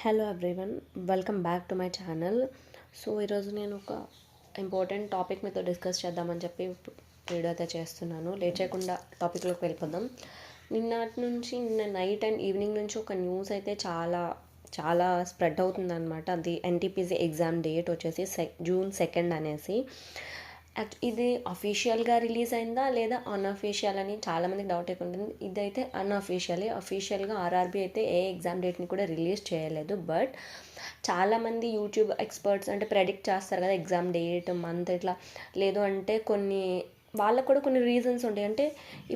Hello everyone, welcome back to my channel. So ఈరోజు నేను ఒక ఇంపార్టెంట్ టాపిక్ మీతో డిస్కస్ చేద్దామని చెప్పి వీడియో అయితే చేస్తున్నాను. లేట్ చేయకుండా టాపిక్లోకి వెళ్ళిపోదాం. నిన్న నైట్ అండ్ ఈవినింగ్ నుంచి ఒక న్యూస్ అయితే చాలా చాలా స్ప్రెడ్ అవుతుందన్నమాట. అది ఎన్టీపీసీ ఎగ్జామ్ డేట్ వచ్చేసి జూన్ 2 అనేసి. ఇది అఫీషియల్గా రిలీజ్ అయిందా లేదా అన్అఫీషియల్ అని చాలామందికి డౌట్ అయితే ఉంటుంది. ఇదైతే అఫీషియల్గా ఆర్ఆర్బీ అయితే ఏ ఎగ్జామ్ డేట్ని కూడా రిలీజ్ చేయలేదు. బట్ చాలామంది యూట్యూబ్ ఎక్స్పర్ట్స్ అంటే ప్రెడిక్ట్ చేస్తారు కదా ఎగ్జామ్ డేట్ మంత్ ఇట్లా. లేదు అంటే వాళ్ళకు కూడా కొన్ని రీజన్స్ ఉంటాయి. అంటే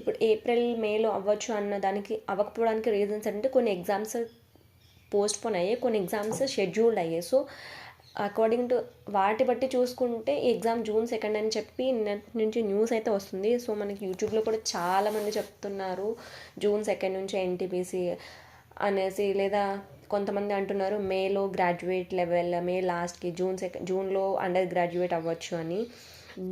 ఇప్పుడు ఏప్రిల్ మేలో అవ్వచ్చు అన్న దానికి అవ్వకపోవడానికి రీజన్స్ అంటే కొన్ని ఎగ్జామ్స్ పోస్ట్పోన్ అయ్యాయి, కొన్ని ఎగ్జామ్స్ షెడ్యూల్డ్ అయ్యాయి. సో అకార్డింగ్ టు వాటి బట్టి చూసుకుంటే ఈ ఎగ్జామ్ జూన్ 2 అని చెప్పి నెట్ నుంచి న్యూస్ అయితే వస్తుంది. సో మనకి యూట్యూబ్లో కూడా చాలామంది చెప్తున్నారు జూన్ 2 నుంచి ఎన్టీపీసీ అనేసి. లేదా కొంతమంది అంటున్నారు మేలో గ్రాడ్యుయేట్ లెవెల్, మే లాస్ట్కి జూన్లో అండర్ గ్రాడ్యుయేట్ అవ్వచ్చు అని.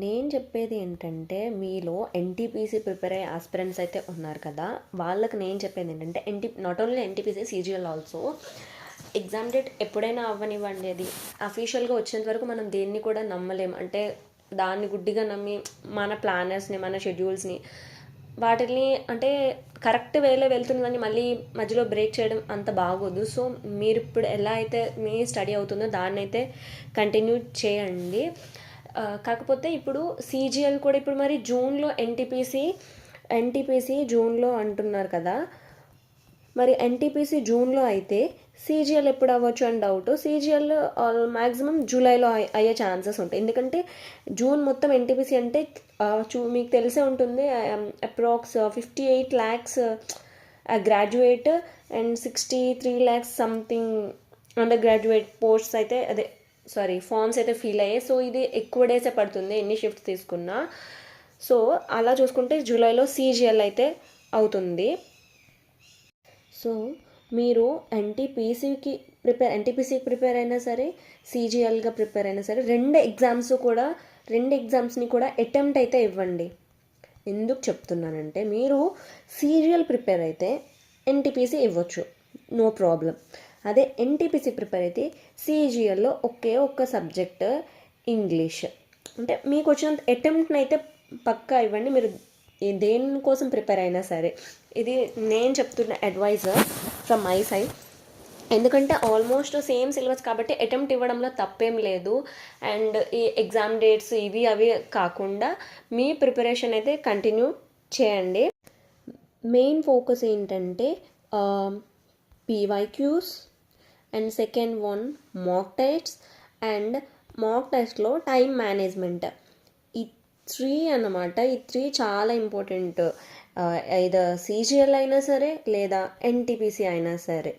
నేను చెప్పేది ఏంటంటే, మీలో ఎన్టీపీసీ ప్రిపేర్ అయ్యే ఆస్పిరెంట్స్ అయితే ఉన్నారు కదా, వాళ్ళకి నేను చెప్పేది ఏంటంటే not only NTPC, CGL also exam date ఎప్పుడైనా అవ్వనివ్వండి. అది అఫీషియల్గా వచ్చేంత వరకు మనం దేన్ని కూడా నమ్మలేం. అంటే దాన్ని గుడ్డిగా నమ్మి మన ప్లానర్స్ని, మన షెడ్యూల్స్ని వాటిని అంటే కరెక్ట్ వేలో వెళ్తుందని మళ్ళీ మధ్యలో బ్రేక్ చేయడం అంత బాగోదు. సో మీరు ఇప్పుడు ఎలా అయితే మీ స్టడీ అవుతుందో దాన్ని అయితే కంటిన్యూ చేయండి. కాకపోతే ఇప్పుడు సీజీఎల్ కూడా ఇప్పుడు మరి జూన్లో ఎన్టీపీసీ జూన్లో అంటున్నారు కదా, మరి ఎన్టీపీసీ జూన్లో అయితే సీజీఎల్ ఎప్పుడు అవ్వచ్చు అని డౌట్. సీజీఎల్ మ్యాక్సిమం జూలైలో అయ్యే ఛాన్సెస్ ఉంటాయి. ఎందుకంటే జూన్ మొత్తం ఎన్టీపీసీ అంటే మీకు తెలిసే ఉంటుంది, approx 58 lakhs graduate and 63 lakhs something under graduate posts అయితే ఫామ్స్ అయితే ఫిల్ అయ్యాయి. సో ఇది ఎక్కువ డేసే పడుతుంది ఎన్ని షిఫ్ట్స్ తీసుకున్నా. సో అలా చూసుకుంటే జూలైలో సీజీఎల్ అయితే అవుతుంది. సో మీరు ఎన్టీపీసీకి ప్రిపేర్ అయినా సరే, సీజీఎల్గా ప్రిపేర్ అయినా సరే, రెండు ఎగ్జామ్స్ని కూడా అటెంప్ట్ అయితే ఇవ్వండి. ఎందుకు చెప్తున్నానంటే, మీరు సీజీఎల్ ప్రిపేర్ అయితే ఎన్టీపీసీ ఇవ్వచ్చు, నో ప్రాబ్లం. అదే ఎన్టీపీసీ ప్రిపేర్ అయితే సీజీఎల్లో ఒక్క సబ్జెక్ట్ ఇంగ్లీష్. అంటే మీకు వచ్చినంత అటెంప్ట్ని అయితే పక్కా ఇవ్వండి, మీరు దేనికోసం ప్రిపేర్ అయినా సరే. ఇది నేను చెప్తున్న అడ్వైజ్ ఫ్రమ్ మై సైడ్. ఎందుకంటే ఆల్మోస్ట్ సేమ్ సిలబస్ కాబట్టి అటెంప్ట్ ఇవ్వడంలో తప్పేం లేదు. అండ్ ఈ ఎగ్జామ్ డేట్స్ అవి కాకుండా మీ ప్రిపరేషన్ అయితే కంటిన్యూ చేయండి. మెయిన్ ఫోకస్ ఏంటంటే PYQs and second one mock tests and మాక్ టెస్ట్లో టైం మేనేజ్మెంట్. ఈ 3 అన్నమాట. ఈ 3 చాలా ఇంపార్టెంట్, ఐదర్ సీజీఎల్ అయినా సరే లేదా ఎన్టీపీసీ అయినా సరే.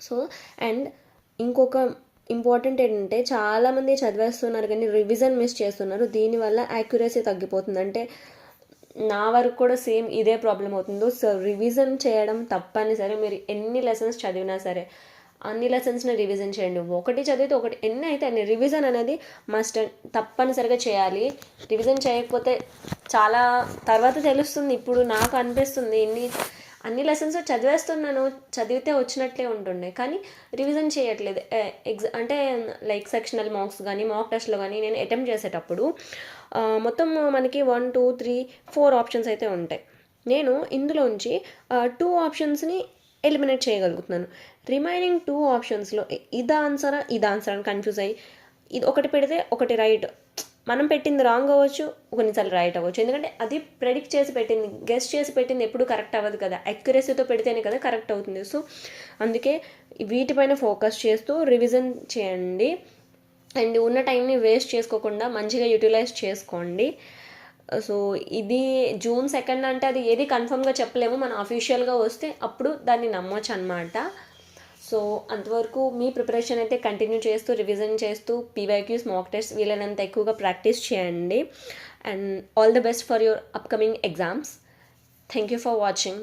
సో అండ్ ఇంకొక ఇంపార్టెంట్ ఏంటంటే, చాలామంది చదివేస్తున్నారు కానీ రివిజన్ మిస్ చేస్తున్నారు. దీనివల్ల యాక్యురసీ తగ్గిపోతుంది. అంటే నా వరకు కూడా సేమ్ ఇదే ప్రాబ్లం అవుతుందో. సో రివిజన్ చేయడం తప్పనిసరి. మీరు ఎన్ని లెసన్స్ చదివినా సరే అన్ని లెసన్స్ని రివిజన్ చేయండి. ఒకటి చదివితే ఒకటి, ఎన్ని అయితే అన్ని. రివిజన్ అనేది మస్ట్ తప్పనిసరిగా చేయాలి. రివిజన్ చేయకపోతే చాలా తర్వాత తెలుస్తుంది. ఇప్పుడు నాకు అనిపిస్తుంది అన్ని లెసన్స్ చదివితే వచ్చినట్లే ఉంటుండే, కానీ రివిజన్ చేయట్లేదు. అంటే లైక్ సెక్షనల్ మార్క్స్ కానీ మాక్ టెస్ట్లో కానీ నేను అటెంప్ట్ చేసేటప్పుడు మొత్తం మనకి 1, 2, 3, 4 ఆప్షన్స్ అయితే ఉంటాయి. నేను ఇందులోంచి 2 ఆప్షన్స్ని ఎలిమినేట్ చేయగలుగుతున్నాను. రిమైనింగ్ 2 ఆప్షన్స్లో ఇది ఆన్సర్ అని కన్ఫ్యూజ్ అయ్యి ఇది ఒకటి పెడితే ఒకటి రైట్, మనం పెట్టింది రాంగ్ అవ్వచ్చు, కొన్నిసార్లు రైట్ అవ్వచ్చు. ఎందుకంటే అది ప్రెడిక్ట్ చేసి పెట్టింది, గెస్ చేసి పెట్టింది ఎప్పుడు కరెక్ట్ అవ్వదు కదా, అక్యురసీతో పెడితేనే కదా కరెక్ట్ అవుతుంది. సో అందుకే వీటిపైన ఫోకస్ చేస్తూ రివిజన్ చేయండి. అండ్ ఉన్న టైంని వేస్ట్ చేసుకోకుండా మంచిగా యూటిలైజ్ చేసుకోండి. సో ఇది జూన్ 2 అంటే అది ఏది కన్ఫర్మ్గా చెప్పలేము. మనం అఫీషియల్గా వస్తే అప్పుడు దాన్ని నమ్మొచ్చు అనమాట. సో అంతవరకు మీ ప్రిపరేషన్ అయితే కంటిన్యూ చేస్తూ రివిజన్ చేస్తూ పీవైక్యూస్ మాక్ టెస్ట్ వీలైనంత ఎక్కువగా ప్రాక్టీస్ చేయండి. And all the best for your upcoming exams. Thank you for watching.